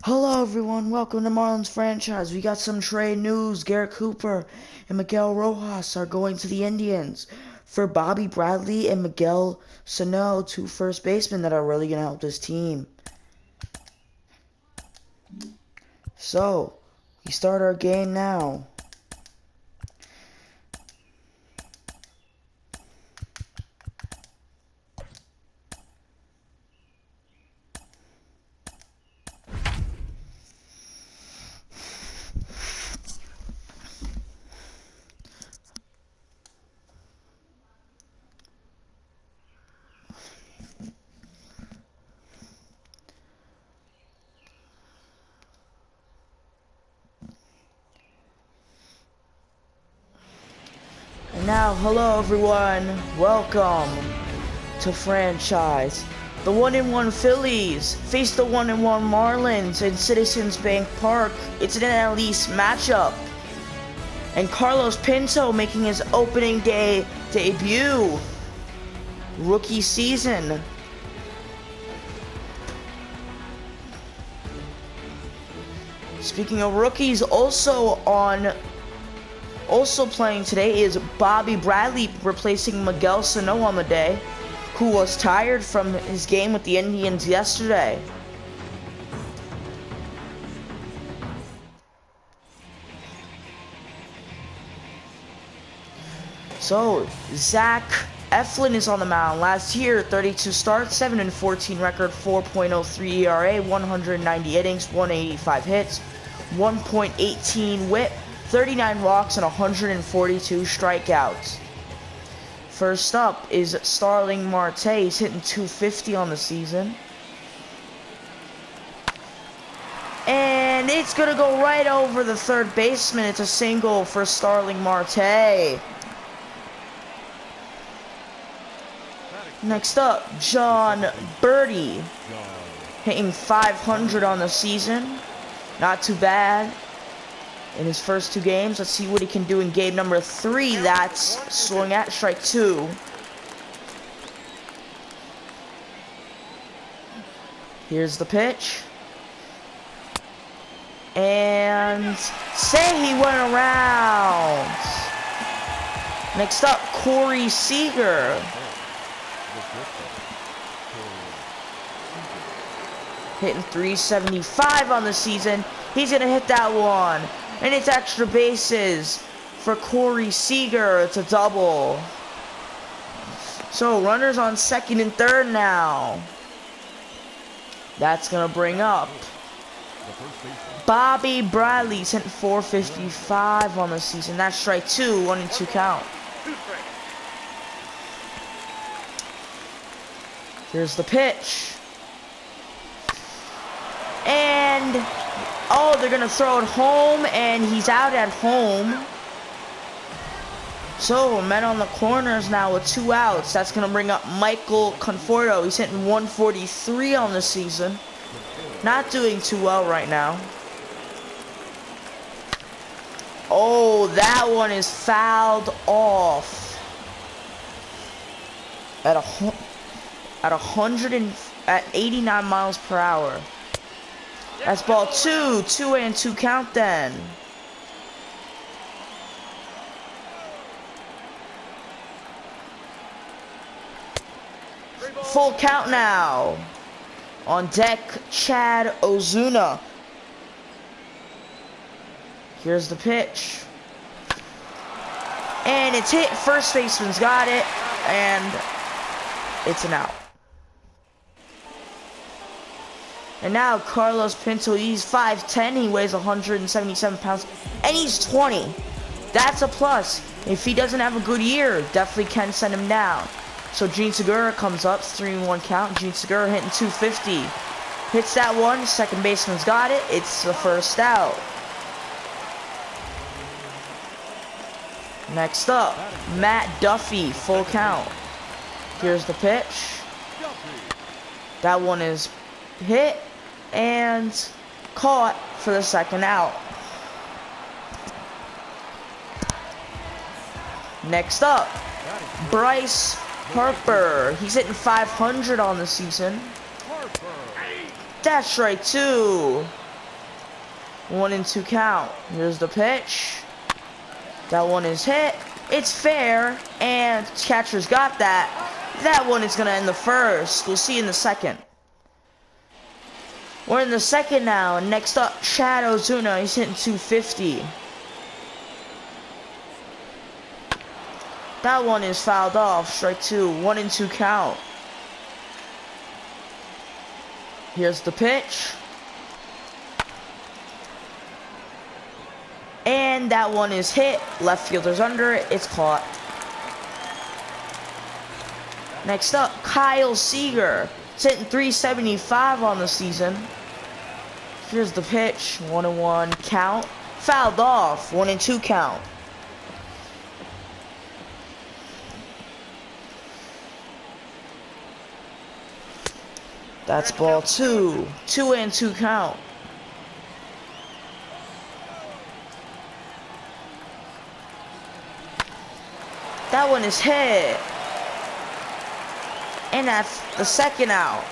Hello everyone, welcome to Marlins franchise. We got some trade news. Garrett Cooper and Miguel Rojas are going to the Indians for Bobby Bradley and Miguel Sano, two first basemen that are really going to help this team. So, we start our game now. And now, hello everyone, welcome to franchise. The 1-1 Phillies face the 1-1 Marlins in Citizens Bank Park. It's an NL East matchup. And Carlos Pinto making his opening day debut. Rookie season. Speaking of rookies, also playing today is Bobby Bradley replacing Miguel Sano on the day, who was tired from his game with the Indians yesterday. So, Zach Eflin is on the mound. Last year, 32 starts, 7-14 record, 4.03 ERA, 190 innings, 185 hits, 1.18 WHIP, 39 walks, and 142 strikeouts. First up is Starling Marte. He's hitting .250 on the season. And it's going to go right over the third baseman. It's a single for Starling Marte. Next up, John Birdie, hitting .500 on the season. Not too bad in his first two games. Let's see what he can do in game number 3. That's swing at strike 2. Here's the pitch. And say he went around. Next up, Corey Seager. Hitting .375 on the season. He's going to hit that one. And it's extra bases for Corey Seager. It's a double. So runners on second and third now. That's going to bring up Bobby Bradley's hitting .455 on the season. That's strike 2, 1-2 count. Here's the pitch. And, oh, they're going to throw it home, and he's out at home. So, men on the corners now with 2 outs. That's going to bring up Michael Conforto. He's hitting .143 on the season. Not doing too well right now. Oh, that one is fouled off. At 89 miles per hour. That's ball 2. 2-2 count then. Full count now. On deck, Chad Ozuna. Here's the pitch. And it's hit. First baseman's got it. And it's an out. And now Carlos Pinto, he's 5'10", he weighs 177 pounds, and he's 20. That's a plus. If he doesn't have a good year, definitely can send him down. So Gene Segura comes up, 3-1 count. Gene Segura hitting .250. Hits that one, second baseman's got it. It's the first out. Next up, Matt Duffy, full count. Here's the pitch. That one is hit and caught for the second out. Next up, Bryce Harper. He's hitting .500 on the season. That's strike 2. 1-2 count. Here's the pitch. That one is hit. It's fair, and catcher's got that. That one is gonna end the first. We'll see in the second. We're in the second now, and next up, Chad Ozuna. He's hitting 250. That one is fouled off. Strike two. 1-2 count. Here's the pitch. And that one is hit. Left fielder's under it. It's caught. Next up, Kyle Seager. He's hitting 375 on the season. Here's the pitch. 1-1 count. Fouled off. 1-2 count. That's ball two. 2-2 count. That one is hit. And that's the second out.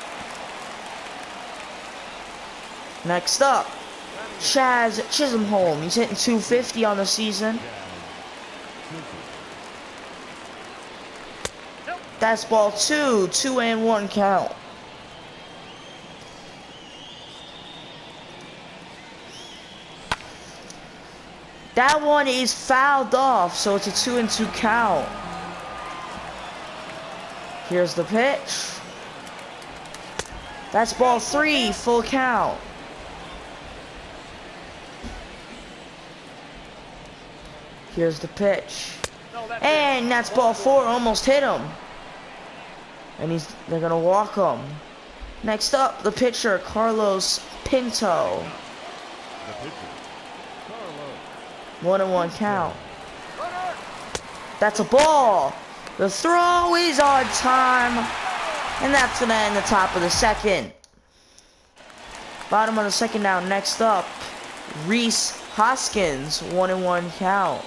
Next up, Chaz Chisholm. He's hitting 250 on the season. That's ball two. 2-1 count. That one is fouled off, so it's a 2-2 count. Here's the pitch. That's ball three, full count. Here's the pitch. And that's ball four, almost hit him. And they're gonna walk him. Next up, the pitcher, Carlos Pinto. 1-1 count. That's a ball. The throw is on time. And that's going to end the top of the second. Bottom of the second now. Next up, Reese Hoskins. 1-1 count.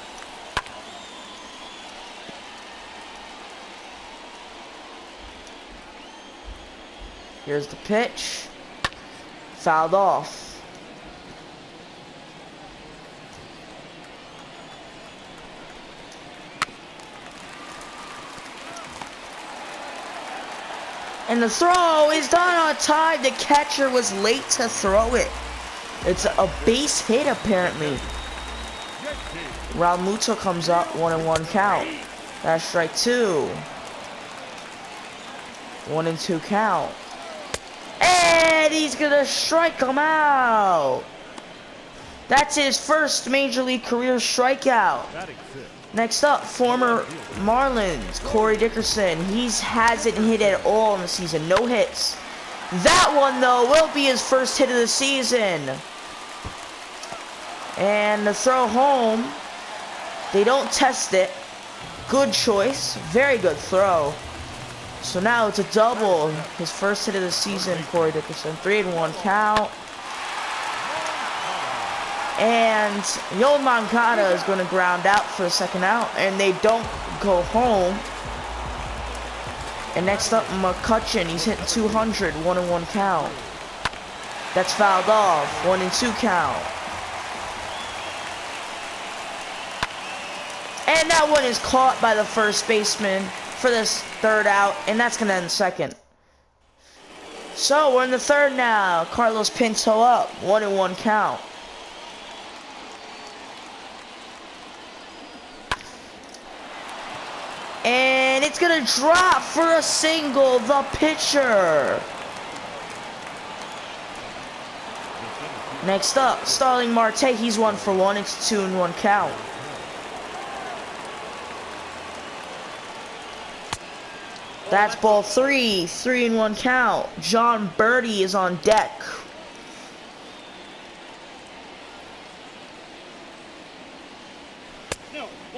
Here's the pitch. Fouled off. And the throw is done on time. The catcher was late to throw it. It's a base hit, apparently. Raul Muto comes up. 1-1 count. That's strike two. 1-2 count. And he's gonna strike him out. That's his first major league career strikeout. Next up, former Marlins, Corey Dickerson. He hasn't hit at all in the season. No hits. That one, though, will be his first hit of the season. And the throw home, they don't test it. Good choice. Very good throw. So now it's a double. His first hit of the season, Corey Dickerson. 3-1 count. And Yoel Moncada is going to ground out for the second out, and they don't go home. And next up, McCutchen. He's hitting 200, 1-1 count. That's fouled off, 1-2 count. And that one is caught by the first baseman for this third out, and that's going to end second. So we're in the third now. Carlos Pinto up, 1-1 count. And it's gonna drop for a single, the pitcher. Next up, Starling Marte, he's 1 for 1. It's a 2-1 count. That's ball three, 3-1 count. John Birdie is on deck.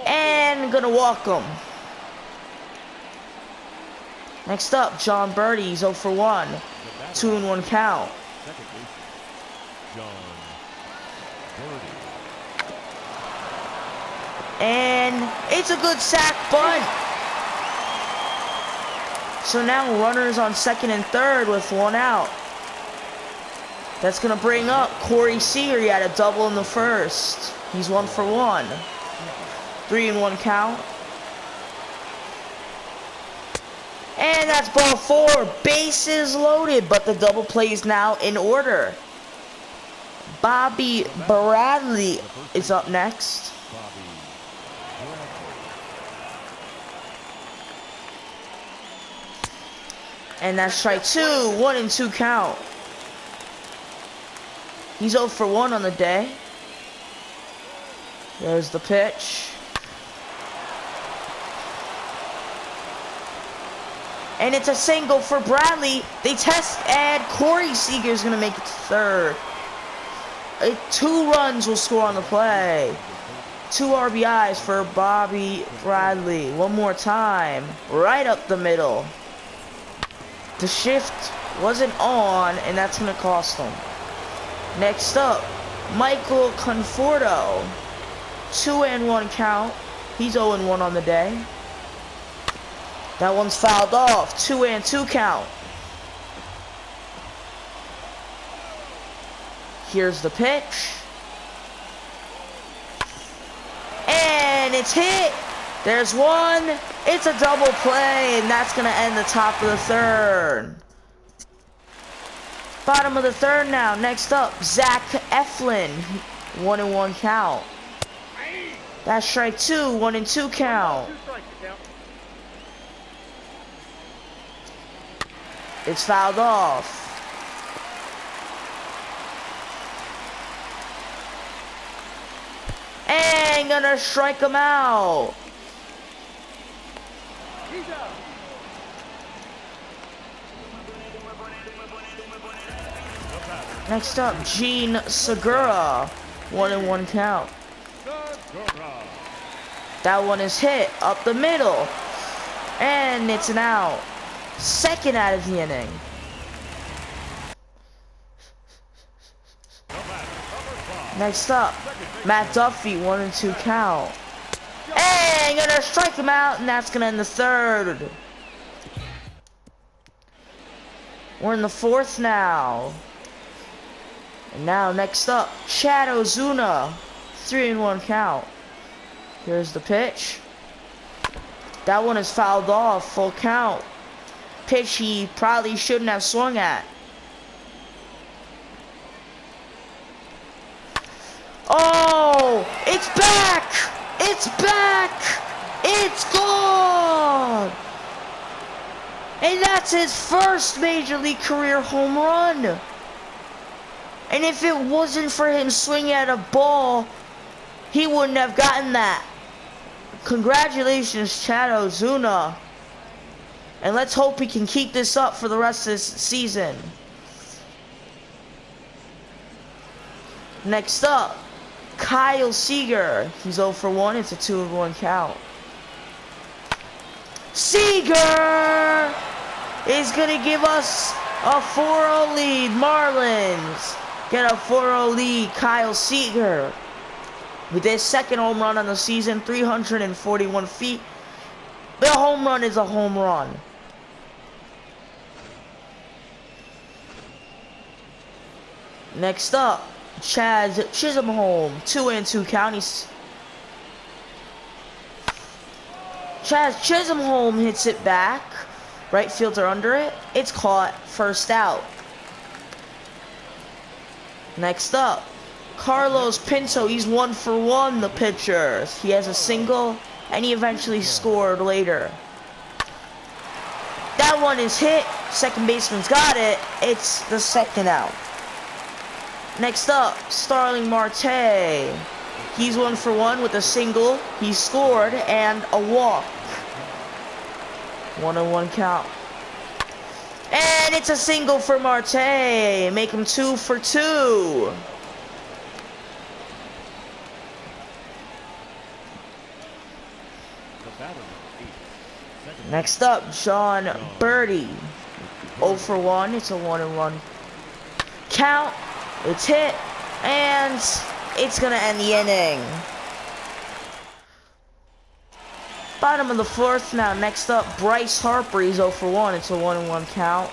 And gonna walk him. Next up, John Birdie, he's 0 for 1. 2-1 count. And it's a good sack bunt. So now runners on second and third with 1 out. That's gonna bring up Corey Seager. He had a double in the first. He's 1 for 1. 3-1 count. And that's ball 4. Bases loaded, but the double play is now in order. Bobby Bradley is up next. And that's strike 2. 1-2 count. He's 0 for 1 on the day. There's the pitch. And it's a single for Bradley. They test, and Corey Seager is going to make it to third. 2 runs will score on the play. 2 RBIs for Bobby Bradley. One more time. Right up the middle. The shift wasn't on, and that's going to cost him. Next up, Michael Conforto. 2-1 count. He's 0-1 on the day. That one's fouled off. 2-2 count. Here's the pitch. And it's hit. There's one. It's a double play, and that's going to end the top of the third. Bottom of the third now. Next up, Zach Eflin. 1-1 count. That's strike 2. 1-2 count. It's fouled off. And gonna strike him out. Next up, Gene Segura. 1-1 count. That one is hit up the middle. And it's an out. Second out of the inning. Next up, Matt Duffy, 1-2 count. And gonna strike him out, and that's gonna end the third. We're in the fourth now. And now next up, Chad Ozuna, 3-1 count. Here's the pitch. That one is fouled off, full count. Pitch he probably shouldn't have swung at. Oh, it's back! It's back! It's gone! And that's his first Major League career home run. And if it wasn't for him swinging at a ball, he wouldn't have gotten that. Congratulations, Chad Ozuna. And let's hope he can keep this up for the rest of this season. Next up, Kyle Seager. He's 0 for 1. It's a 2-1 count. Seager is going to give us a 4-0 lead. Marlins get a 4-0 lead. Kyle Seager with his second home run on the season, 341 feet. The home run is a home run. Next up, Chad Chisholm, 2-2 counties. Chad Chisholm hits it back. Right fielder under it. It's caught. First out. Next up, Carlos Pinto. He's 1 for 1, the pitcher. He has a single, and he eventually scored later. That one is hit. Second baseman's got it. It's the second out. Next up, Starling Marte. He's 1 for 1 with a single. He scored and a walk. 1-1 count. And it's a single for Marte. Make him 2 for 2. Next up, John Birdie. 0 for 1. It's a 1-1 count. It's hit, and it's gonna end the inning. Bottom of the fourth now. Next up, Bryce Harper. He's 0 for 1. It's a 1-1 count.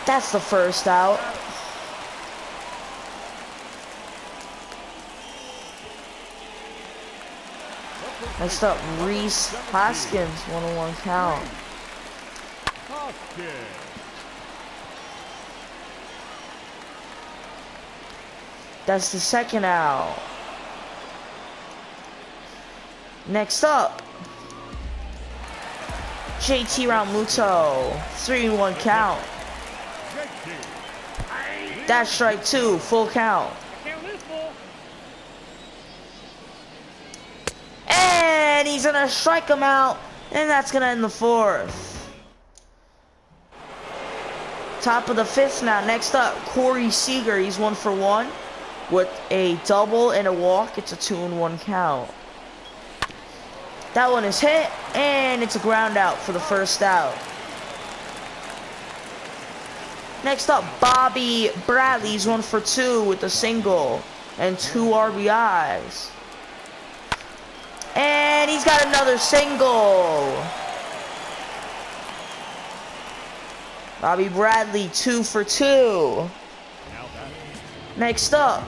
That's the first out. Next up, Reese Hoskins, 1-1 count. That's the second out. Next up, JT Realmuto, 3-1 count. That's strike 2, full count. And he's gonna strike him out, and that's gonna end the 4th. Top of the 5th now. Next up, Corey Seager. He's 1 for 1 with a double and a walk. It's a 2-1 count. That one is hit, and it's a ground out for the first out. Next up, Bobby Bradley. He's 1 for 2 with a single and 2 RBIs. And he's got another single. Bobby Bradley, 2 for 2. Next up,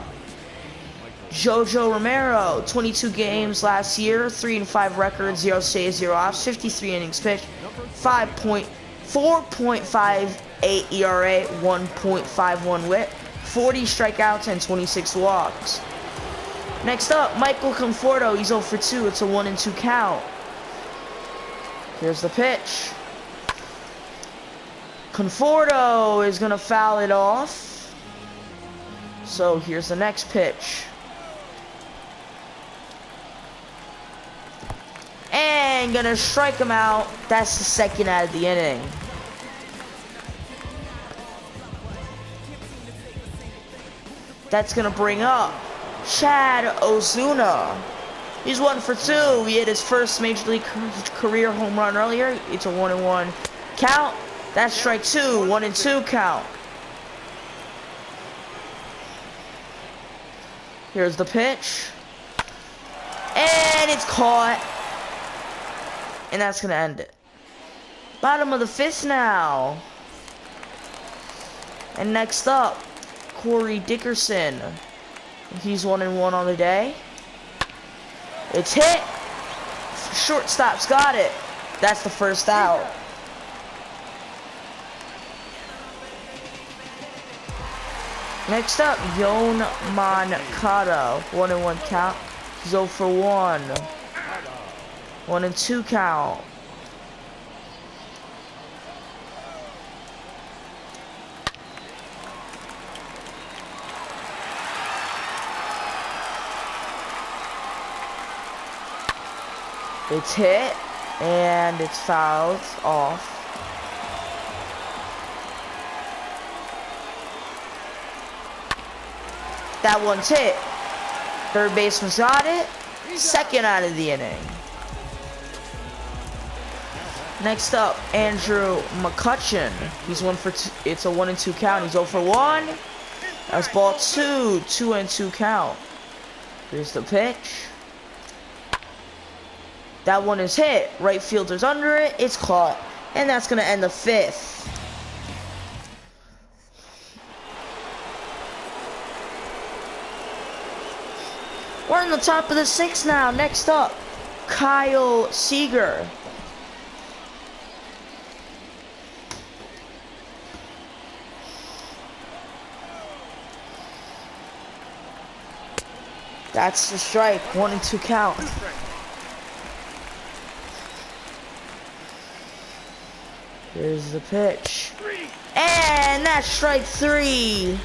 Jojo Romero, 22 games last year, 3-5 record, 0 saves, 0 offs, 53 innings pitched, 4.58 ERA, 1.51 WHIP, 40 strikeouts, and 26 walks. Next up, Michael Conforto. He's 0 for 2. It's a 1-2 count. Here's the pitch. Conforto is gonna foul it off. So here's the next pitch. And gonna strike him out. That's the second out of the inning. That's gonna bring up Chad Ozuna. He's 1 for 2. He hit his first major league career home run earlier. It's a 1-1 count. That's strike 2, 1-2 count. Here's the pitch. And it's caught. And that's gonna end it. Bottom of the 5th now. And next up, Corey Dickerson. He's 1-1 on the day. It's hit. Shortstop's got it. That's the first out. Next up, Yon Moncada, 1-1 count. He's 0 for 1. 1-2 count. It's hit, and it's fouled off. That one's hit. Third baseman's got it. Second out of the inning. Next up, Andrew McCutchen. He's 1 for 2. It's a 1-2 count. He's 0 for 1. That's ball 2. 2-2 count. Here's the pitch. That one is hit. Right fielder's under it. It's caught. And that's going to end the 5th. We're in the top of the 6th now. Next up, Kyle Seager. That's the strike. 1-2 count. Here's the pitch. And that's strike 3.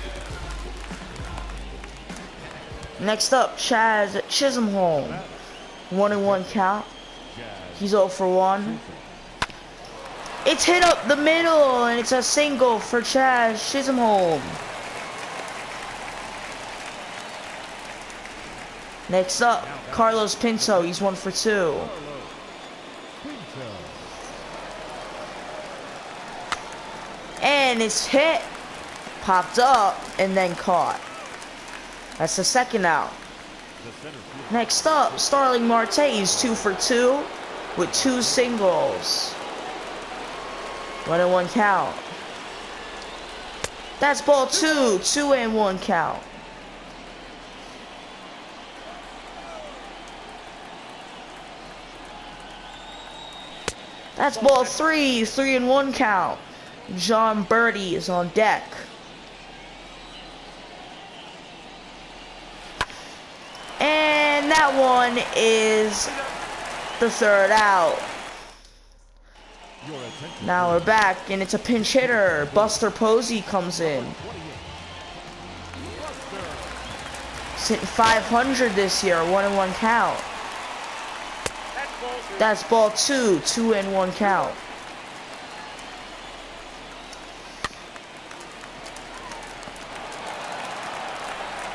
Next up, Chaz Chisholm. 1-1 count. He's 0 for 1. It's hit up the middle, and it's a single for Chaz Chisholm. Next up, Carlos Pinto. He's 1 for 2. And it's hit, popped up, and then caught. That's the second out. Next up, Starling Marte. He's 2 for 2 with 2 singles. 1-1 count. That's ball 2. 2-1 count. That's ball 3. 3-1 count. John Birdie is on deck. And that one is the third out. Now we're back, and it's a pinch hitter. Buster Posey comes in. He's hitting 500 this year, 1-1 count. That's ball 2. 2-1 count.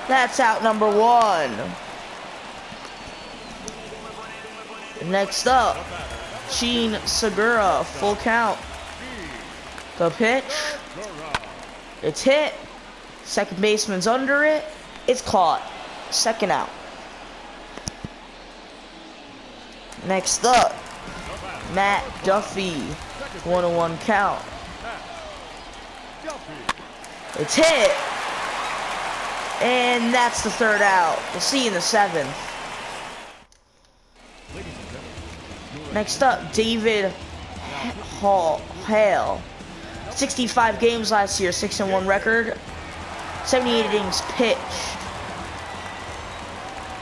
That's out number 1. Next up, Gene Segura, full count. The pitch. It's hit. Second baseman's under it. It's caught. Second out. Next up, Matt Duffy, 1-1 count. It's hit. And that's the third out. We'll see you in the 7th. Next up, David Hale. 65 games last year, 6-1 record, 78 innings pitched.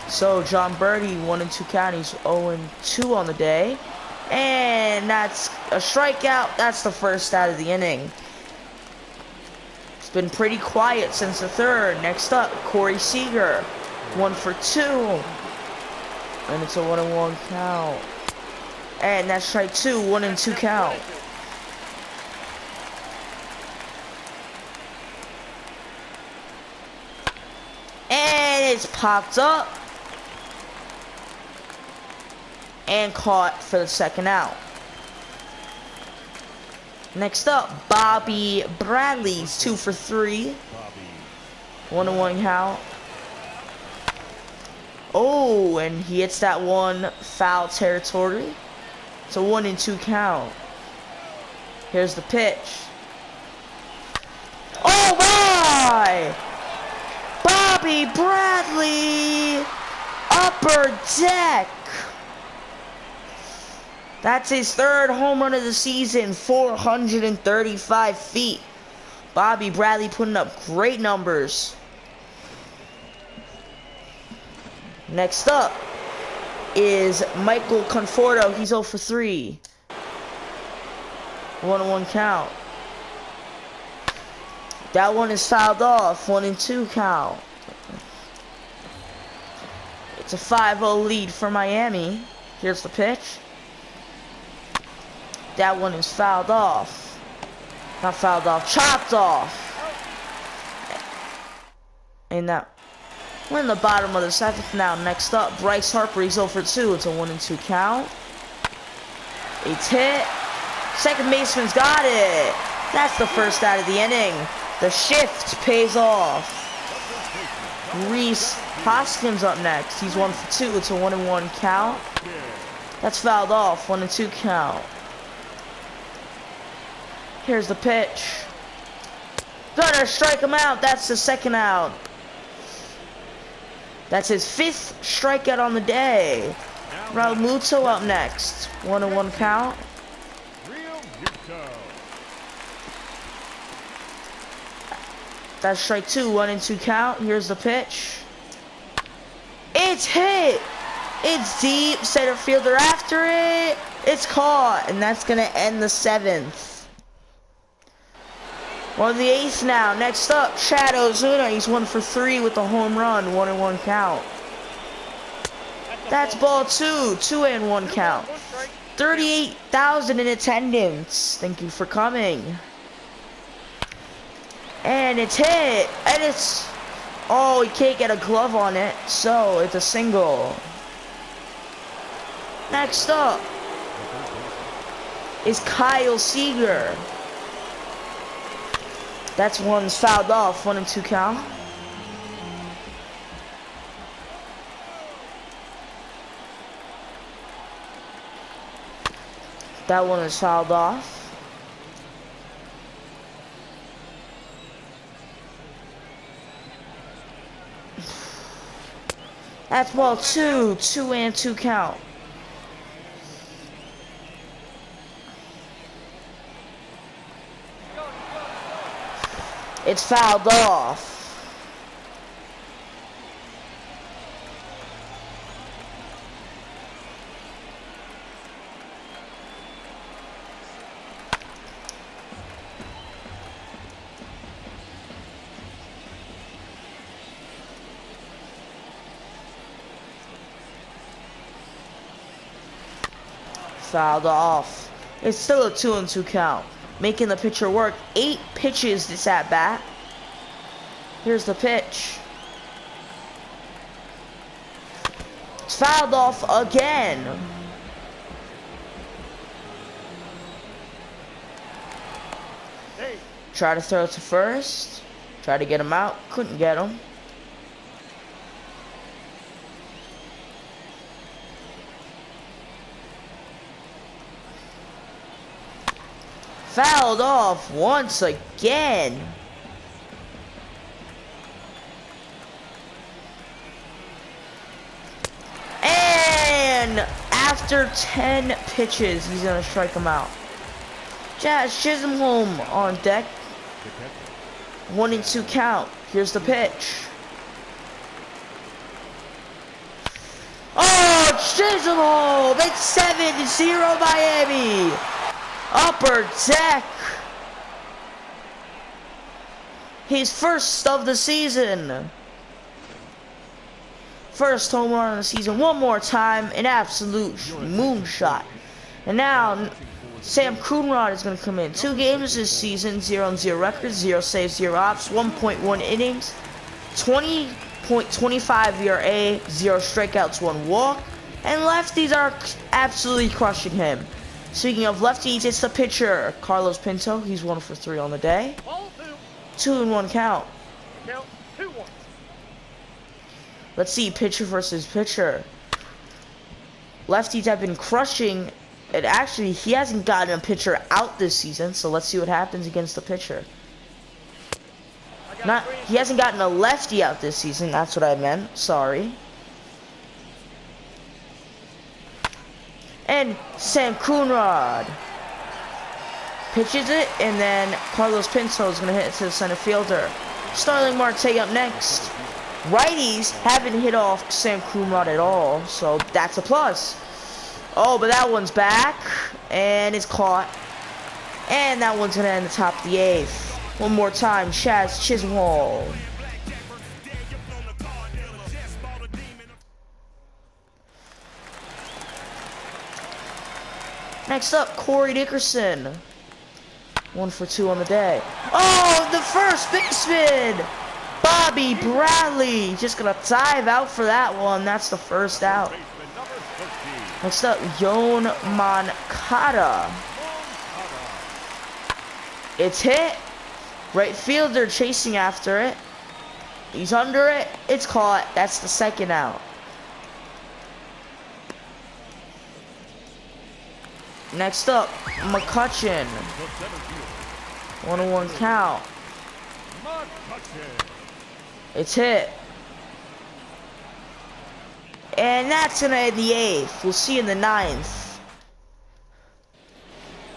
So John Birdie, 1-2 count. He's 0-2 on the day. And that's a strikeout. That's the first out of the inning. It's been pretty quiet since the 3rd. Next up, Corey Seager, 1 for 2. And it's a 1-1 count. And that's strike 2, 1-2 count. And it's popped up. And caught for the second out. Next up, Bobby Bradley's 2 for 3. 1-1 count. Oh, and he hits that one foul territory. It's a 1-2 count. Here's the pitch. Oh my! Bobby Bradley, upper deck. That's his 3rd home run of the season, 435 feet. Bobby Bradley putting up great numbers. Next up is Michael Conforto. He's 0 for 3. 1-1 count. That one is fouled off. 1-2 count. It's a 5-0 lead for Miami. Here's the pitch. That one is fouled off. Not fouled off, chopped off. And that we're in the bottom of the 7th now. Next up, Bryce Harper. He's 0 for 2. It's a 1-2 count. It's hit. Second baseman's got it. That's the first out of the inning. The shift pays off. Reese Hoskins up next. He's 1 for 2. It's a 1-1 count. That's fouled off. 1-2 count. Here's the pitch. Gonna strike him out. That's the second out. That's his 5th strikeout on the day. Raul Muto up next. 1-1 count. That's strike 2. 1-2 count. Here's the pitch. It's hit. It's deep. Center fielder after it. It's caught. And that's gonna end the 7th. We're on the 8th now. Next up, Chad Ozuna. He's 1 for 3 with a home run. 1-1 count. That's ball 2. 2-1 count. 38,000 in attendance. Thank you for coming. And it's hit. And it's... Oh, he can't get a glove on it. So, it's a single. Next up is Kyle Seager. That's one's fouled off. 1-2 count. That one is fouled off. That's ball 2. 2-2 count. It's fouled off. Fouled off. It's still a 2-2 count, making the pitcher work 8 pitches this at bat. Here's the pitch. It's fouled off again. Try to throw it to first. Try to get him out. Couldn't get him. Fouled off once again. And after 10 pitches, he's gonna strike him out. Jazz Chisholm on deck. 1-2 count. Here's the pitch. Oh, Chisholm! It's 7-0 Miami. Upper deck. His first of the season. First home run of the season. One more time. An absolute moonshot. And now Sam Coonrod is going to come in. 2 games this season. 0-0 record. 0 saves, 0 ops. 1.1 innings. 20.25 ERA. 0 strikeouts, 1 walk. And lefties are absolutely crushing him. Speaking of lefties, it's the pitcher, Carlos Pinto. He's 1 for 3 on the day. 2-1 count. Let's see, pitcher versus pitcher. Lefties have been crushing. And actually, he hasn't gotten a pitcher out this season, so let's see what happens against the pitcher. He hasn't gotten a lefty out this season. That's what I meant. Sorry. And Sam Coonrod pitches it, and then Carlos Pinto is going to hit it to the center fielder. Starling Marte up next. Righties haven't hit off Sam Coonrod at all, so that's a plus. Oh, but that one's back, and it's caught. And that one's going to end the top of the 8th. One more time, Chaz Chisholm. Next up, Corey Dickerson. 1 for 2 on the day. Oh, the first baseman! Bobby Bradley. Just gonna dive out for that one. That's the first out. Next up, Yon Moncada. It's hit. Right fielder chasing after it. He's under it. It's caught. That's the second out. Next up, McCutcheon. 1-1 count. It's hit. And that's gonna end the 8th. We'll see in the 9th.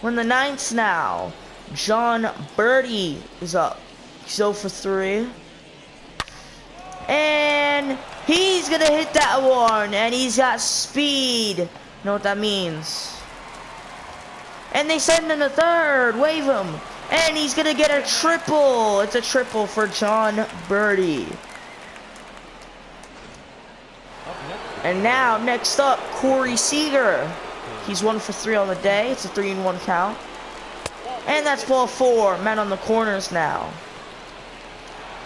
We're in the 9th now. John Birdie is up. He's 0 for 3. And he's gonna hit that one. And he's got speed. You know what that means? And they send him to third. Wave him. And he's gonna get a triple. It's a triple for John Birdie. And now, next up, Corey Seager. He's 1 for 3 on the day. It's a 3-1 count. And that's ball 4. Men on the corners now.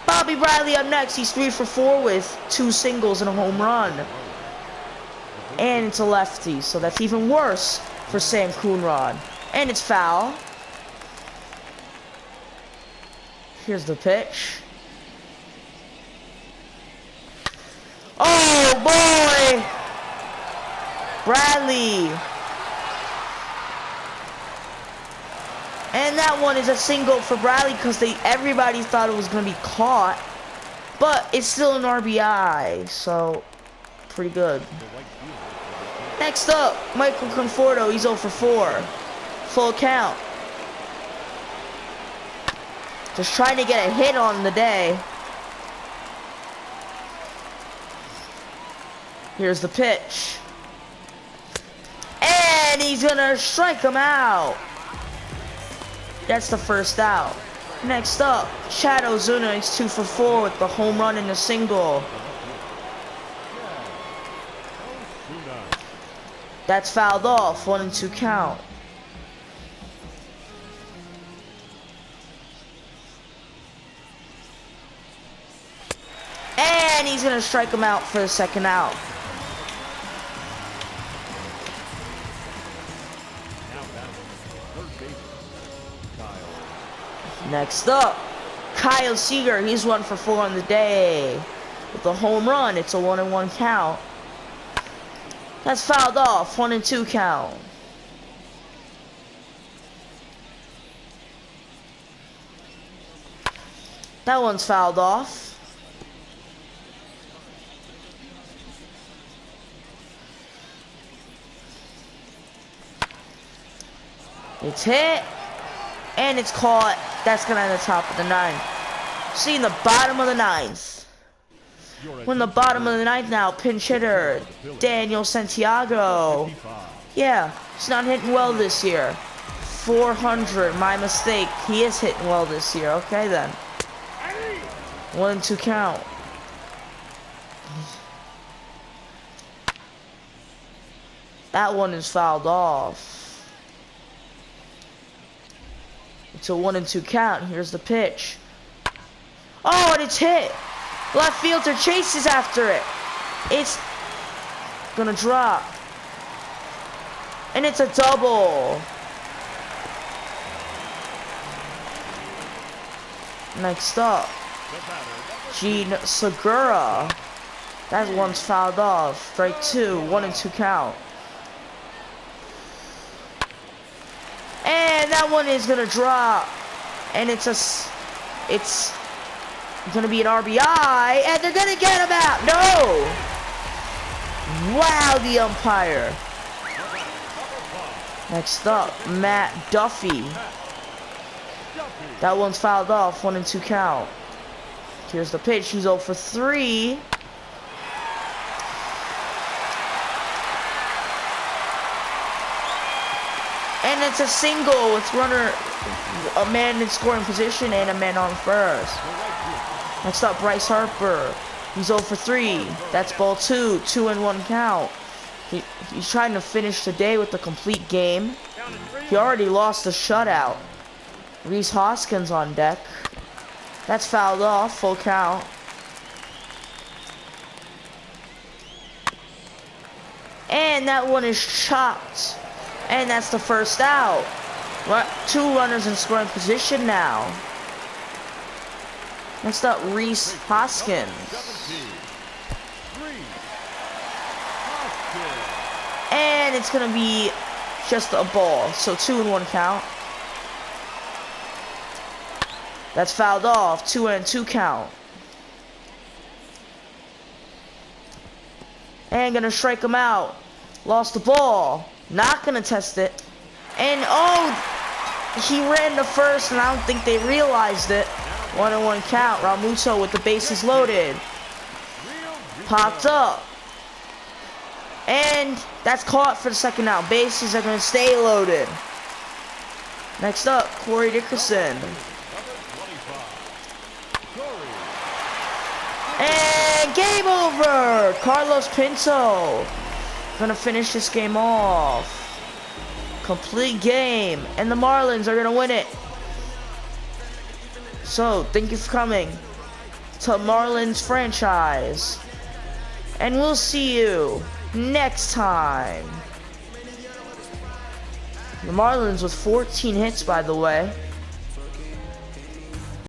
Bobby Bradley up next. He's 3 for 4 with 2 singles and a home run. And it's a lefty, so that's even worse for Sam Coonrod. And it's foul. Here's the pitch. Oh boy! Bradley. And that one is a single for Bradley because everybody thought it was going to be caught. But it's still an RBI, so pretty good. Next up, Michael Conforto. He's 0 for 4. Full count. Just trying to get a hit on the day. Here's the pitch. And he's gonna strike him out. That's the first out. Next up, Chad Ozuna is 2 for 4 with the home run and a single. That's fouled off, 1-2 count. And he's gonna strike him out for the second out. Next up, Kyle Seager. He's 1 for 4 on the day with a home run. It's a 1-1 count. That's fouled off, 1-2 count. That one's fouled off. It's hit, and it's caught. That's gonna end the top of the 9th. See in the bottom of the 9th. We're in the bottom of the 9th now. Pinch hitter, Daniel Santiago. Yeah, he's not hitting well this year. 400, my mistake. He is hitting well this year. Okay then. 1-2 count. That one is fouled off. It's a 1-2 count. Here's the pitch. Oh, and it's hit. Left fielder chases after it. It's gonna drop. And it's a double. Next up, Gene Segura. That one's fouled off. Strike 2, 1-2 count. And that one is gonna drop. And it's gonna be an RBI, and they're gonna get him out. No! Wow, the umpire. Next up, Matt Duffy. That one's fouled off, 1-2 count. Here's the pitch. He's 0 for 3. And it's a single with a man in scoring position and a man on first. Next up, Bryce Harper. He's 0 for 3. That's ball 2. 2-1 count. He's trying to finish the day with a complete game. He already lost the shutout. Rhys Hoskins on deck. That's fouled off. Full count. And that one is chopped. And that's the first out. 2 runners in scoring position now. Next up, Rhys Hoskins. And it's gonna be just a ball. So 2-1 count. That's fouled off. 2-2 count. And gonna strike him out. Lost the ball. Not gonna test it. And oh, he ran to first, and I don't think they realized it. 1-1 count. Realmuto with the bases loaded. Popped up. And that's caught for the second out. Bases are gonna stay loaded. Next up, Corey Dickerson. And game over! Carlos Pinto gonna finish this game off. Complete game. And the Marlins are gonna win it. So, thank you for coming to Marlins franchise. And we'll see you next time. The Marlins with 14 hits, by the way.